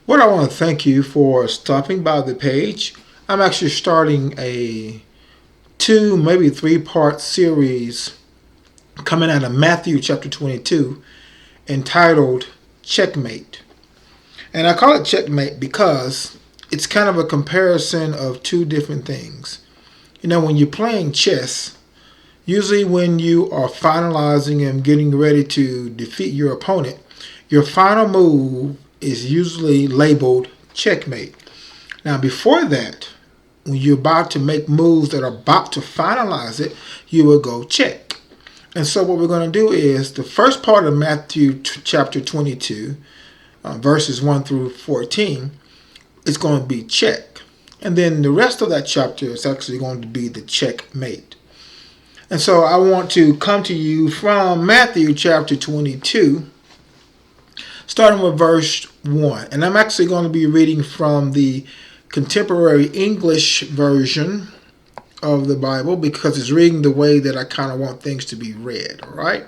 What I want to thank you for stopping by the page. I'm actually starting a two, maybe three-part series coming out of Matthew chapter 22 entitled Checkmate. And I call it Checkmate because it's kind of a comparison of two different things. You know, when you're playing chess, usually when you are finalizing and getting ready to defeat your opponent, your final move is usually labeled checkmate. Now, before that, when you're about to make moves that are about to finalize it, you will go check. And so, what we're going to do is the first part of Matthew chapter 22, verses 1 through 14, is going to be check. And then the rest of that chapter is actually going to be the checkmate. And so, I want to come to you from Matthew chapter 22, starting with verse 1. And I'm actually going to be reading from the contemporary English version of the Bible because it's reading the way that I kind of want things to be read, all right?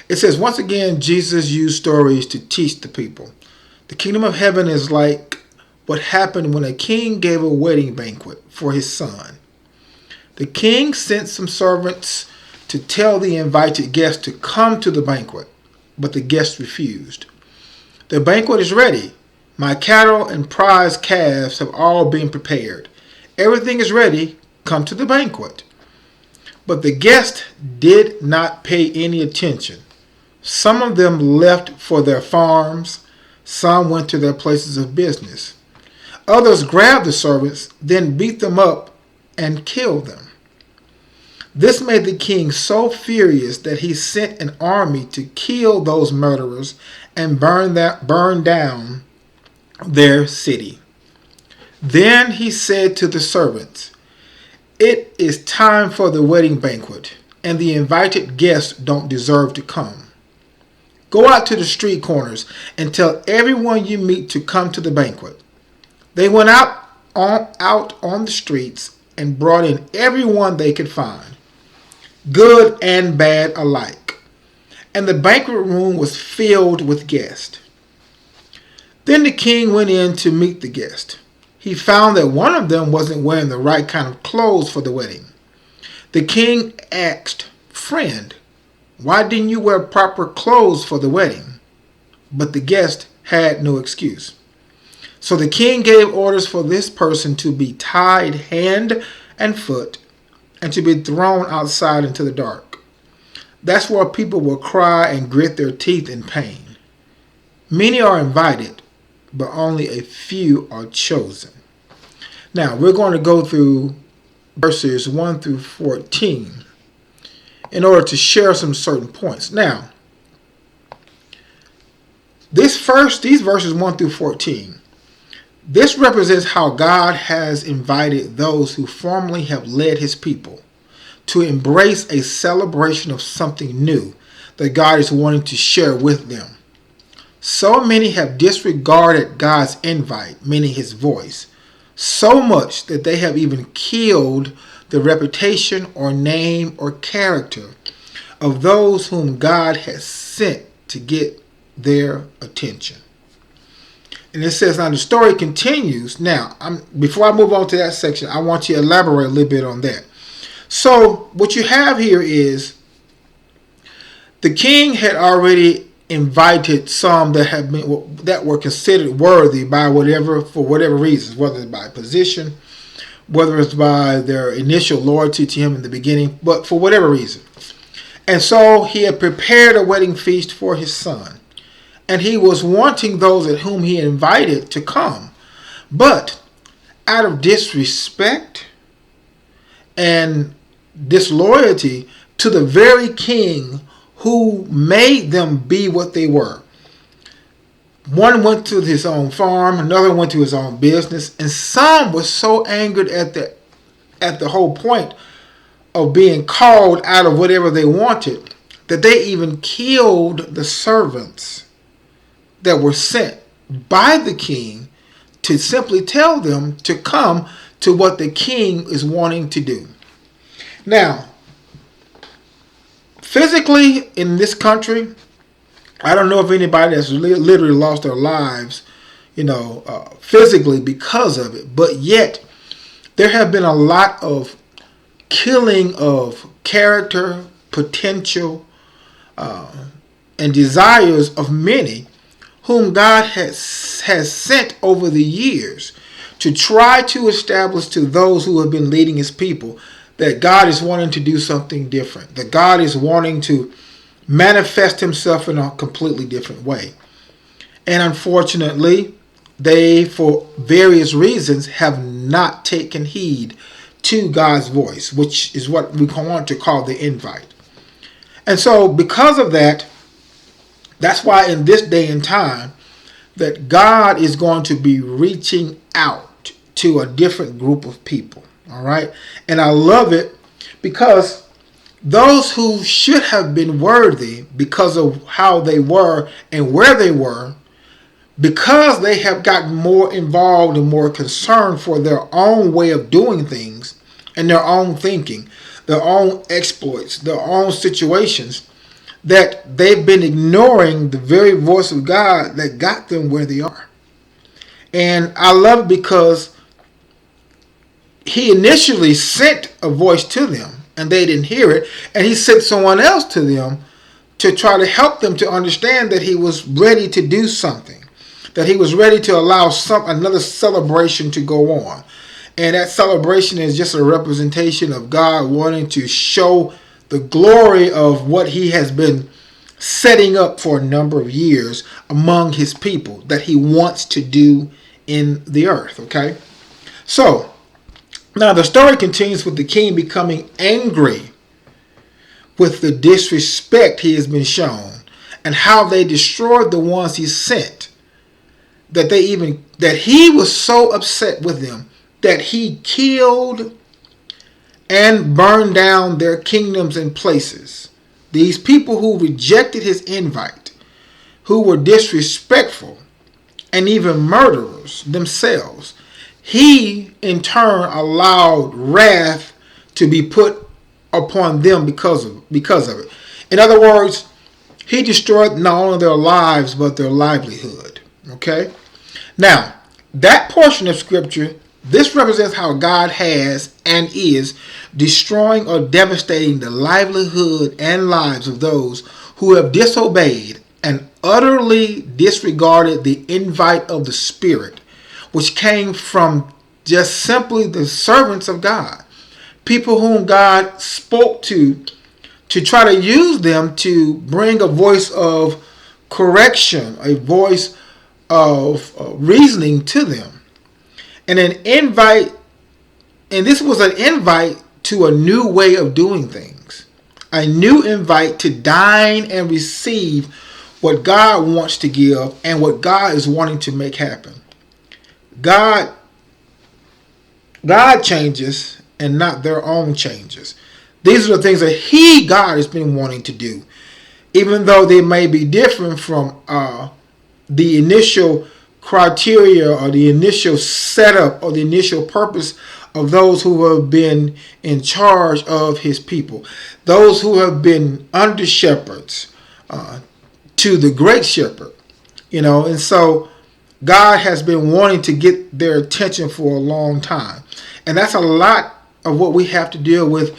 It says, once again, Jesus used stories to teach the people. The kingdom of heaven is like what happened when a king gave a wedding banquet for his son. The king sent some servants to tell the invited guests to come to the banquet, but the guests refused. The banquet is ready. My cattle and prize calves have all been prepared. Everything is ready. Come to the banquet. But the guests did not pay any attention. Some of them left for their farms. Some went to their places of business. Others grabbed the servants, then beat them up and killed them. This made the king so furious that he sent an army to kill those murderers and burn down their city. Then he said to the servants, "It is time for the wedding banquet, and the invited guests don't deserve to come. Go out to the street corners and tell everyone you meet to come to the banquet." They went out on the streets and brought in everyone they could find, good and bad alike, and the banquet room was filled with guests. Then the king went in to meet the guest. He found that one of them wasn't wearing the right kind of clothes for the wedding. The king asked, "Friend, why didn't you wear proper clothes for the wedding?" But the guest had no excuse. So the king gave orders for this person to be tied hand and foot and to be thrown outside into the dark. That's where people will cry and grit their teeth in pain. Many are invited, but only a few are chosen. Now, we're going to go through verses 1 through 14 in order to share some certain points. Now, these verses 1 through 14, this represents how God has invited those who formerly have led his people to embrace a celebration of something new that God is wanting to share with them. So many have disregarded God's invite, meaning his voice, so much that they have even killed the reputation or name or character of those whom God has sent to get their attention. And it says, now the story continues. Now, before I move on to that section, I want you to elaborate a little bit on that. So what you have here is the king had already invited some that were considered worthy for whatever reasons, whether it's by position, whether it's by their initial loyalty to him in the beginning, but for whatever reason. And so he had prepared a wedding feast for his son. And he was wanting those at whom he invited to come. But out of disrespect and disloyalty to the very king who made them be what they were. One went to his own farm, another went to his own business, and some were so angered at the whole point of being called out of whatever they wanted that they even killed the servants that were sent by the king to simply tell them to come to what the king is wanting to do. Now, physically in this country, I don't know if anybody that's literally lost their lives, physically because of it. But yet, there have been a lot of killing of character, potential, and desires of many whom God has sent over the years to try to establish to those who have been leading his people that God is wanting to do something different, that God is wanting to manifest himself in a completely different way. And unfortunately, they, for various reasons, have not taken heed to God's voice, which is what we want to call the invite. And so because of that, that's why in this day and time that God is going to be reaching out to a different group of people. All right. And I love it because those who should have been worthy because of how they were and where they were, because they have gotten more involved and more concerned for their own way of doing things and their own thinking, their own exploits, their own situations, that they've been ignoring the very voice of God that got them where they are. And I love it because he initially sent a voice to them and they didn't hear it. And he sent someone else to them to try to help them to understand that he was ready to do something, that he was ready to allow another celebration to go on. And that celebration is just a representation of God wanting to show the glory of what he has been setting up for a number of years among his people that he wants to do in the earth. Okay. So now the story continues with the king becoming angry with the disrespect he has been shown and how they destroyed the ones he sent, that he was so upset with them that he killed and burned down their kingdoms and places. These people who rejected his invite, who were disrespectful and even murderers themselves, he in turn allowed wrath to be put upon them because of it. In other words, he destroyed not only their lives but their livelihood. Okay? Now, that portion of scripture, this represents how God has and is destroying or devastating the livelihood and lives of those who have disobeyed and utterly disregarded the invite of the Spirit, which came from just simply the servants of God, people whom God spoke to try to use them to bring a voice of correction, a voice of reasoning to them. And this was an invite to a new way of doing things, a new invite to dine and receive what God wants to give and what God is wanting to make happen. God changes and not their own changes. These are the things that God has been wanting to do, even though they may be different from the initial criteria or the initial setup or the initial purpose of those who have been in charge of his people, those who have been under shepherds to the great shepherd, and so God has been wanting to get their attention for a long time. And that's a lot of what we have to deal with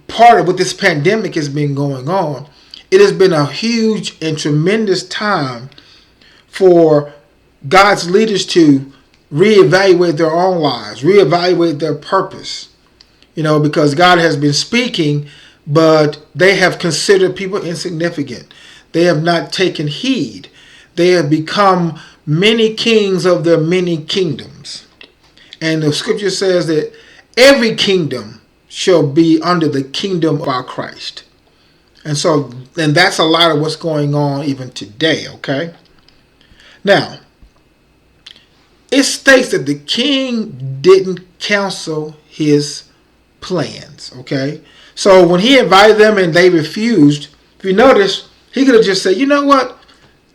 part of what this pandemic has been going on. It has been a huge and tremendous time for God's leaders to reevaluate their own lives, reevaluate their purpose, because God has been speaking, but they have considered people insignificant. They have not taken heed. They have become many kings of their many kingdoms. And the scripture says that every kingdom shall be under the kingdom of our Christ. And that's a lot of what's going on even today, okay? Now, it states that the king didn't cancel his plans, okay? So when he invited them and they refused, if you notice, he could have just said, you know what?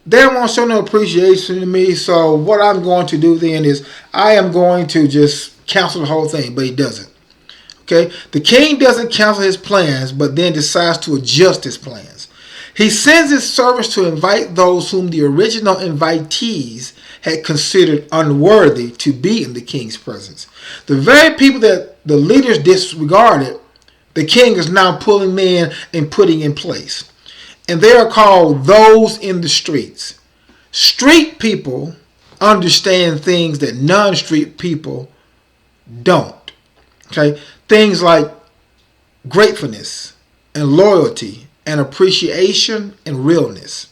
They don't want to show no appreciation to me, so what I'm going to do then is I am going to just cancel the whole thing, but he doesn't. Okay? The king doesn't cancel his plans, but then decides to adjust his plans. He sends his servants to invite those whom the original invitees had considered unworthy to be in the king's presence. The very people that the leaders disregarded, the king is now pulling in and putting in place. And they are called those in the streets. Street people understand things that non-street people don't. Okay? Things like gratefulness and loyalty and appreciation and realness.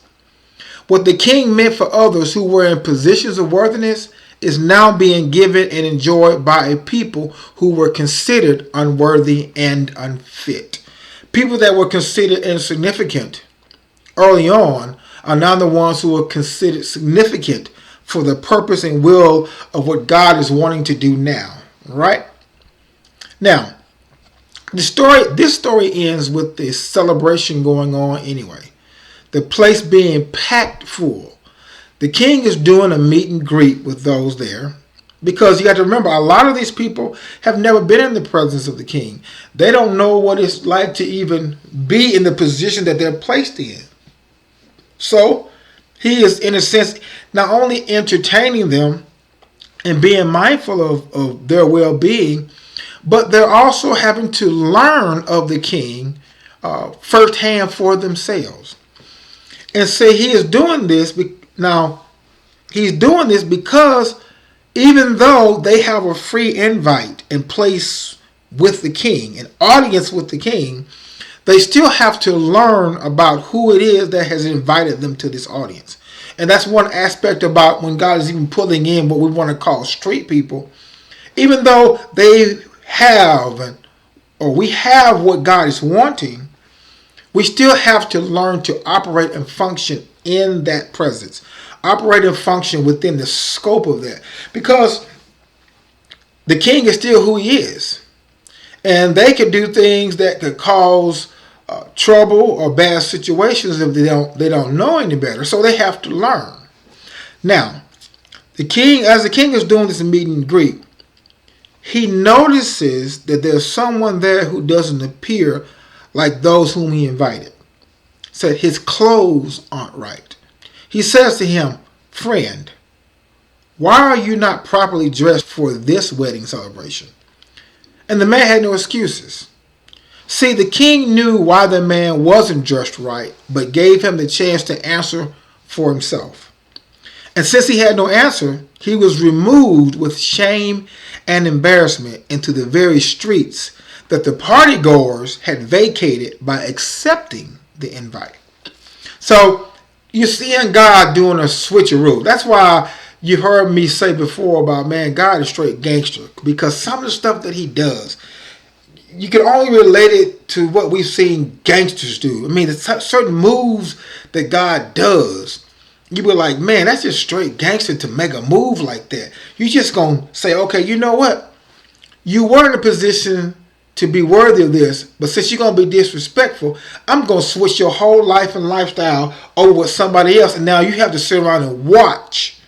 What the king meant for others who were in positions of worthiness is now being given and enjoyed by a people who were considered unworthy and unfit. People that were considered insignificant early on are now the ones who are considered significant for the purpose and will of what God is wanting to do now. Right? Now, this story ends with the celebration going on anyway. The place being packed full. The king is doing a meet and greet with those there, because you got to remember, a lot of these people have never been in the presence of the king. They don't know what it's like to even be in the position that they're placed in. So he is, in a sense, not only entertaining them and being mindful of their well-being, but they're also having to learn of the king firsthand for themselves. And say he is doing this. Now, he's doing this because even though they have a free invite and place with the king, an audience with the king, they still have to learn about who it is that has invited them to this audience. And that's one aspect about when God is even pulling in what we want to call street people. Even though they have, or we have what God is wanting, we still have to learn to operate and function in that presence. Operate and function within the scope of that. Because the king is still who he is. And they could do things that could cause trouble or bad situations if they don't know any better. So they have to learn. Now, as the king is doing this meet and greet, he notices that there's someone there who doesn't appear like those whom he invited. Said his clothes aren't right. He says to him, "Friend, why are you not properly dressed for this wedding celebration?" And the man had no excuses. See, the king knew why the man wasn't dressed right, but gave him the chance to answer for himself. And since he had no answer, he was removed with shame and embarrassment into the very streets that the partygoers had vacated by accepting the invite. So you're seeing God doing a switcheroo. That's why you heard me say before about, man, God is straight gangster, because some of the stuff that he does, you can only relate it to what we've seen gangsters do. I mean, there's certain moves that God does. You be like, man, that's just straight gangster to make a move like that. You just going to say, okay, you know what? You were in a position to be worthy of this, but since you're going to be disrespectful, I'm going to switch your whole life and lifestyle over with somebody else. And now you have to sit around and watch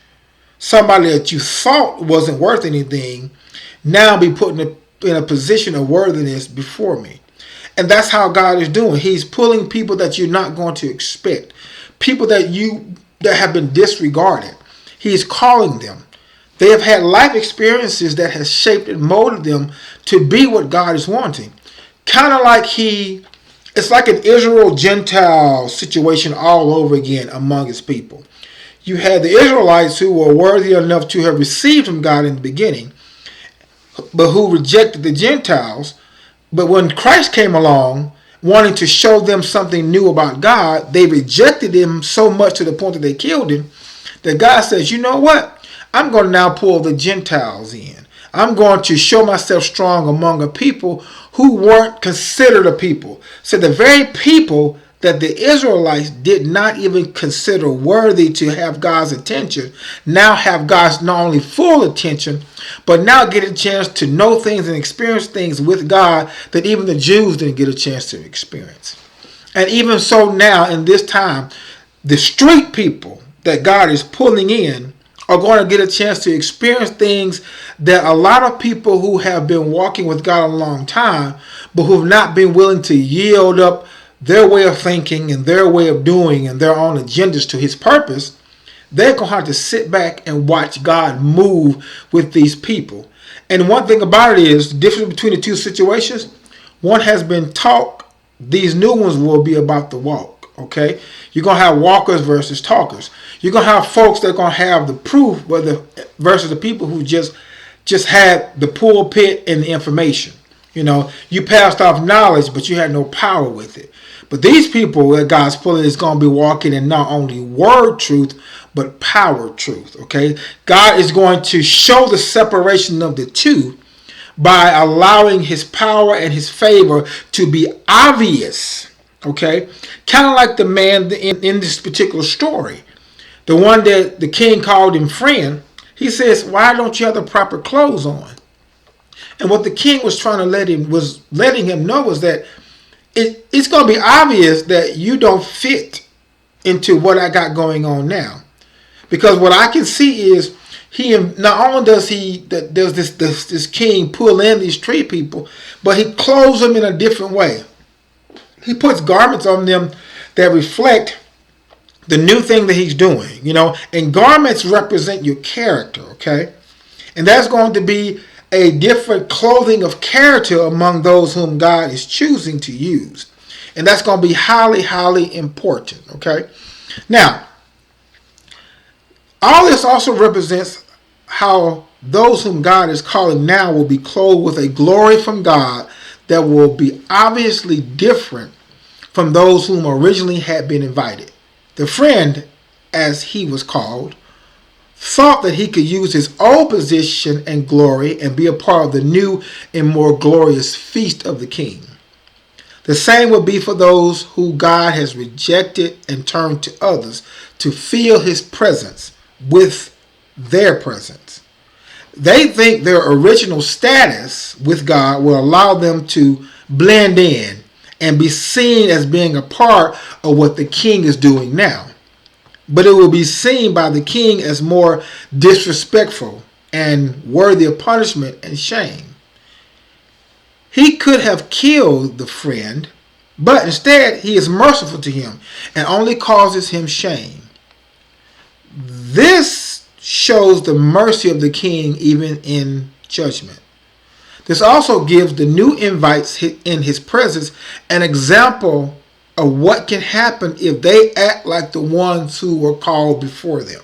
somebody that you thought wasn't worth anything now be put in a position of worthiness before me. And that's how God is doing. He's pulling people that you're not going to expect. People that have been disregarded. He's calling them. They have had life experiences that has shaped and molded them to be what God is wanting. Kind of like it's like an Israel-Gentile situation all over again among his people. You had the Israelites who were worthy enough to have received from God in the beginning, but who rejected the Gentiles. But when Christ came along, wanting to show them something new about God, they rejected him so much to the point that they killed him, that God says, you know what? I'm going to now pull the Gentiles in. I'm going to show myself strong among a people who weren't considered a people. So the very people that the Israelites did not even consider worthy to have God's attention now have God's not only full attention, but now get a chance to know things and experience things with God that even the Jews didn't get a chance to experience. And even so now in this time, the street people that God is pulling in are going to get a chance to experience things that a lot of people who have been walking with God a long time, but who have not been willing to yield up their way of thinking and their way of doing and their own agendas to his purpose, they're going to have to sit back and watch God move with these people. And one thing about it is, the difference between the two situations, one has been taught, these new ones will be about the walk, okay? You're going to have walkers versus talkers. You're going to have folks that are going to have the proof versus the people who just had the pulpit and the information. You know, you passed off knowledge, but you had no power with it. But these people that God's pulling is going to be walking in not only word truth, but power truth, okay? God is going to show the separation of the two by allowing his power and his favor to be obvious, okay? Kind of like the man in this particular story. The one that the king called him friend, he says, why don't you have the proper clothes on? And what the king was trying to letting him know was that it's going to be obvious that you don't fit into what I got going on now. Because what I can see is not only does this king pull in these tree people, but he clothes them in a different way. He puts garments on them that reflect the new thing that he's doing, you know, and garments represent your character, okay? And that's going to be a different clothing of character among those whom God is choosing to use. And that's going to be highly, highly important, okay? Now, all this also represents how those whom God is calling now will be clothed with a glory from God that will be obviously different from those whom originally had been invited. The friend, as he was called, thought that he could use his old position and glory and be a part of the new and more glorious feast of the king. The same would be for those who God has rejected and turned to others to feel his presence with their presence. They think their original status with God will allow them to blend in and be seen as being a part of what the king is doing now. But it will be seen by the king as more disrespectful and worthy of punishment and shame. He could have killed the friend, but instead he is merciful to him and only causes him shame. This shows the mercy of the king even in judgment. This also gives the new invites in his presence an example of what can happen if they act like the ones who were called before them.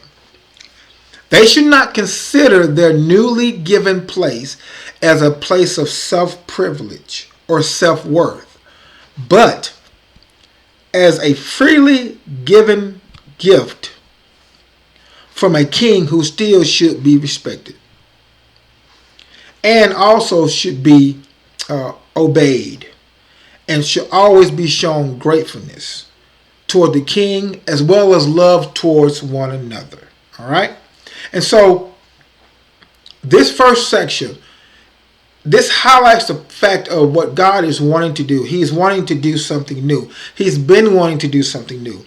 They should not consider their newly given place as a place of self-privilege or self-worth, but as a freely given gift from a king who still should be respected and also should be obeyed, and should always be shown gratefulness toward the king as well as love towards one another. All right? And so this first section, this highlights the fact of what God is wanting to do. He's wanting to do something new. He's been wanting to do something new.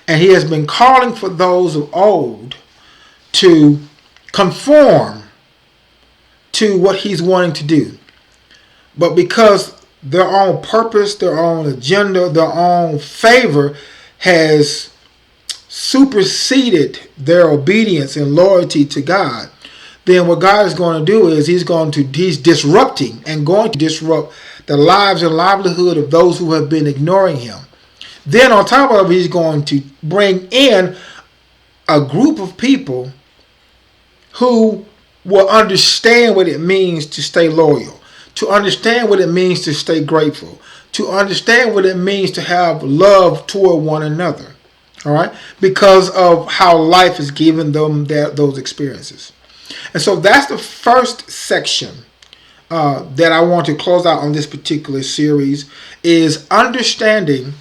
And he has been calling for those of old to conform to what he's wanting to do. But because their own purpose, their own agenda, their own favor has superseded their obedience and loyalty to God, then what God is going to do is he's disrupting and going to disrupt the lives and livelihood of those who have been ignoring him. Then on top of it, he's going to bring in a group of people who will understand what it means to stay loyal, to understand what it means to stay grateful, to understand what it means to have love toward one another. All right? Because of how life has given them those experiences. And so that's the first section that I want to close out on this particular series, is understanding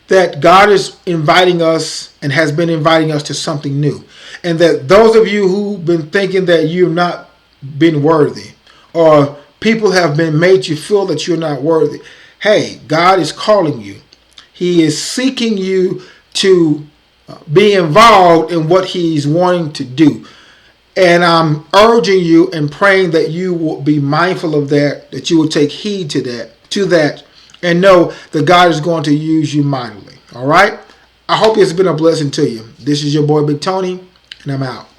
that God is inviting us and has been inviting us to something new. And that those of you who've been thinking that you've not been worthy, or people have been made you feel that you're not worthy, hey, God is calling you. He is seeking you to be involved in what he's wanting to do. And I'm urging you and praying that you will be mindful of that you will take heed to that, and know that God is going to use you mightily. All right? I hope it's been a blessing to you. This is your boy, Big Tony, and I'm out.